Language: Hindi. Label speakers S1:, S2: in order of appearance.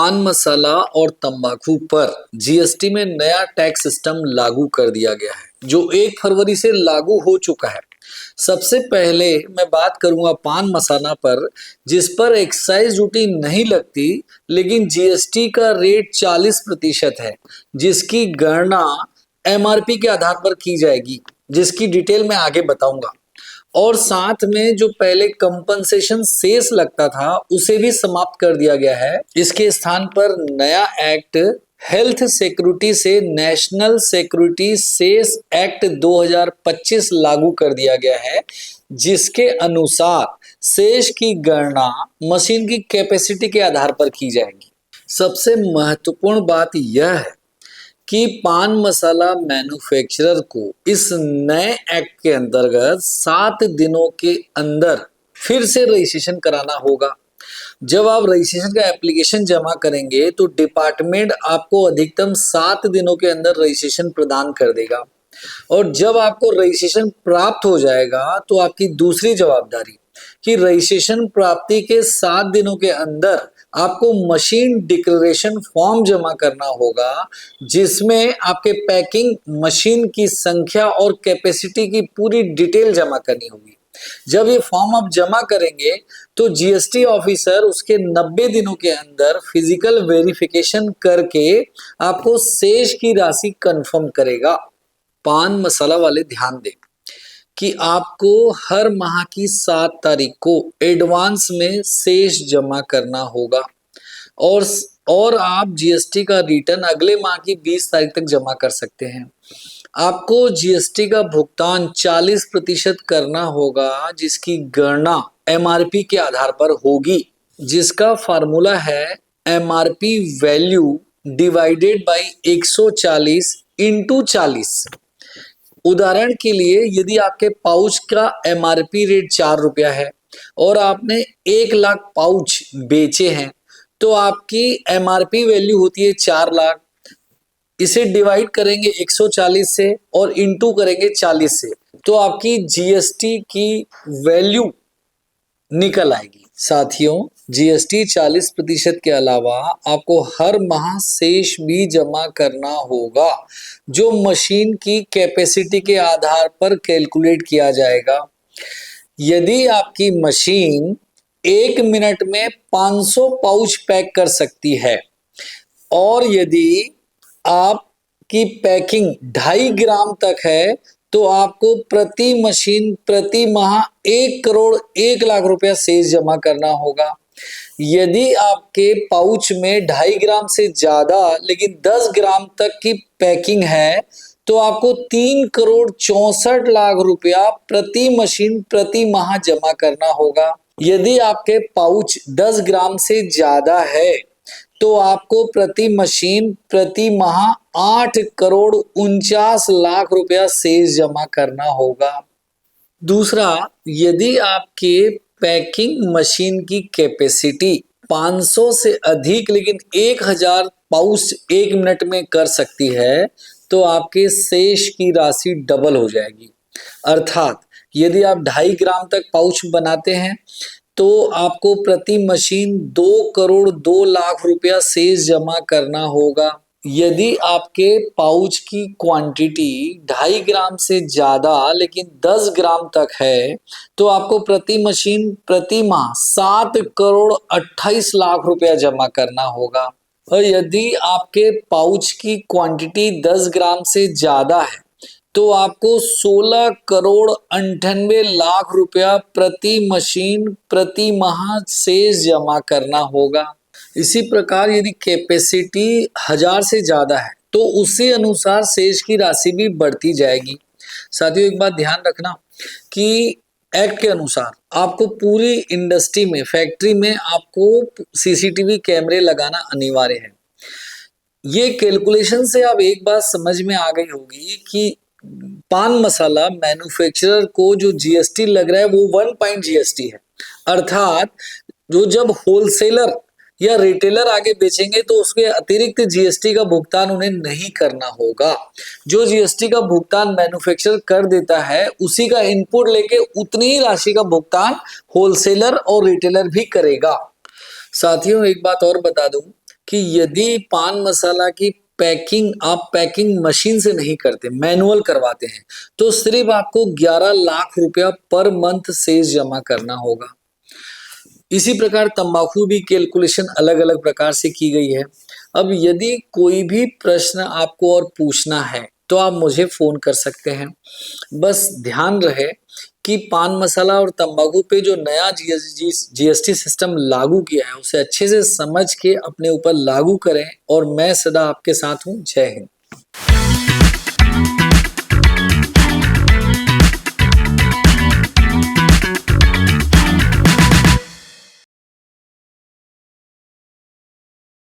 S1: पान मसाला और तंबाकू पर जीएसटी में नया टैक्स सिस्टम लागू कर दिया गया है जो 1 फरवरी से लागू हो चुका है। सबसे पहले मैं बात करूंगा पान मसाला पर, जिस पर एक्साइज ड्यूटी नहीं लगती लेकिन जीएसटी का रेट 40% है, जिसकी गणना एमआरपी के आधार पर की जाएगी, जिसकी डिटेल मैं आगे बताऊंगा। और साथ में जो पहले कंपनसेशन सेस लगता था उसे भी समाप्त कर दिया गया है। इसके स्थान पर नया एक्ट हेल्थ सिक्योरिटी से नेशनल सिक्योरिटी सेस एक्ट 2025 लागू कर दिया गया है, जिसके अनुसार सेस की गणना मशीन की कैपेसिटी के आधार पर की जाएगी। सबसे महत्वपूर्ण बात यह है कि पान मसाला मैन्युफैक्चरर को इस नए एक्ट के अंतर्गत 7 दिनों के अंदर फिर से रजिस्ट्रेशन कराना होगा। जब आप रजिस्ट्रेशन का एप्लीकेशन जमा करेंगे तो डिपार्टमेंट आपको अधिकतम 7 दिनों के अंदर रजिस्ट्रेशन प्रदान कर देगा, और जब आपको रजिस्ट्रेशन प्राप्त हो जाएगा तो आपकी दूसरी जवाबदारी कि रजिस्ट्रेशन प्राप्ति के 7 दिनों के अंदर आपको मशीन डिक्लेरेशन फॉर्म जमा करना होगा, जिसमें आपके पैकिंग मशीन की संख्या और कैपेसिटी की पूरी डिटेल जमा करनी होगी। जब ये फॉर्म आप जमा करेंगे तो जीएसटी ऑफिसर उसके 90 दिनों के अंदर फिजिकल वेरिफिकेशन करके आपको शेष की राशि कंफर्म करेगा। पान मसाला वाले ध्यान दें कि आपको हर माह की 7 तारीख को एडवांस में शेष जमा करना होगा, और आप जीएसटी का रिटर्न अगले माह की 20 तारीख तक जमा कर सकते हैं। आपको जीएसटी का भुगतान 40% करना होगा, जिसकी गणना एमआरपी के आधार पर होगी, जिसका फार्मूला है MRP value divided by 140 into 40। उदाहरण के लिए यदि आपके पाउच का एमआरपी रेट 4 रुपया है और आपने 1 लाख पाउच बेचे हैं तो आपकी एमआरपी वैल्यू होती है 4 लाख। इसे डिवाइड करेंगे 140 से और इंटू करेंगे 40 से, तो आपकी जीएसटी की वैल्यू निकल आएगी। साथियों, जीएसटी 40% के अलावा आपको हर माह शेष भी जमा करना होगा, जो मशीन की कैपेसिटी के आधार पर कैलकुलेट किया जाएगा। यदि आपकी मशीन 1 मिनट में 500 पाउच पैक कर सकती है और यदि आपकी पैकिंग 2.5 ग्राम तक है तो आपको प्रति मशीन प्रति माह 1 करोड़ 1 लाख रुपया शेष जमा करना होगा। यदि आपके पाउच में 2.5 ग्राम से ज्यादा लेकिन 10 ग्राम तक की पैकिंग है तो आपको 3 करोड़ 64 लाख रुपया प्रति मशीन प्रति माह जमा करना होगा। यदि आपके पाउच 10 ग्राम से ज्यादा है तो आपको प्रति मशीन प्रति माह 8 करोड़ 49 लाख रुपया शेष जमा करना होगा। दूसरा, यदि आपके पैकिंग मशीन की कैपेसिटी 500 से अधिक लेकिन 1000 पाउच 1 मिनट में कर सकती है तो आपके शेष की राशि डबल हो जाएगी। अर्थात यदि आप 2.5 ग्राम तक पाउच बनाते हैं तो आपको प्रति मशीन 2 करोड़ 2 लाख रुपया शेष जमा करना होगा। यदि आपके पाउच की क्वांटिटी 2.5 ग्राम से ज्यादा लेकिन 10 ग्राम तक है तो आपको प्रति मशीन प्रति माह 7 करोड़ 28 लाख रुपया जमा करना होगा। और यदि आपके पाउच की क्वांटिटी 10 ग्राम से ज्यादा है तो आपको 16 करोड़ 98 लाख रुपया प्रति मशीन प्रति माह शेष जमा करना होगा। इसी प्रकार यदि कैपेसिटी 1000 से ज्यादा है तो उसी अनुसार शेष की राशि भी बढ़ती जाएगी। साथियों, एक बात ध्यान रखना कि एक्ट के अनुसार आपको पूरी इंडस्ट्री में फैक्ट्री में आपको सीसीटीवी कैमरे लगाना अनिवार्य है। ये कैलकुलेशन से आप एक बात समझ में आ गई होगी कि पान मसाला मैन्युफैक्चरर को जो जीएसटी लग रहा है वो 1 पॉइंट जीएसटी है। अर्थात जो जब होलसेलर या रिटेलर आगे बेचेंगे तो उसके अतिरिक्त जीएसटी का भुगतान उन्हें नहीं करना होगा। जो जीएसटी का भुगतान मैन्युफैक्चरर कर देता है उसी का इनपुट लेके उतनी ही राशि का भुगतान होलसेलर और रिटेलर भी करेगा। साथियों, एक बात और बता दूं कि यदि पान मसाला की पैकिंग आप पैकिंग मशीन से नहीं करते, मैनुअल करवाते हैं, तो सिर्फ आपको 11 लाख रुपया पर मंथ शेष जमा करना होगा। इसी प्रकार तंबाकू भी कैलकुलेशन अलग अलग प्रकार से की गई है। अब यदि कोई भी प्रश्न आपको और पूछना है तो आप मुझे फोन कर सकते हैं। बस ध्यान रहे कि पान मसाला और तंबाकू पे जो नया जीएसटी सिस्टम लागू किया है उसे अच्छे से समझ के अपने ऊपर लागू करें। और मैं सदा आपके साथ हूँ। जय हिंद।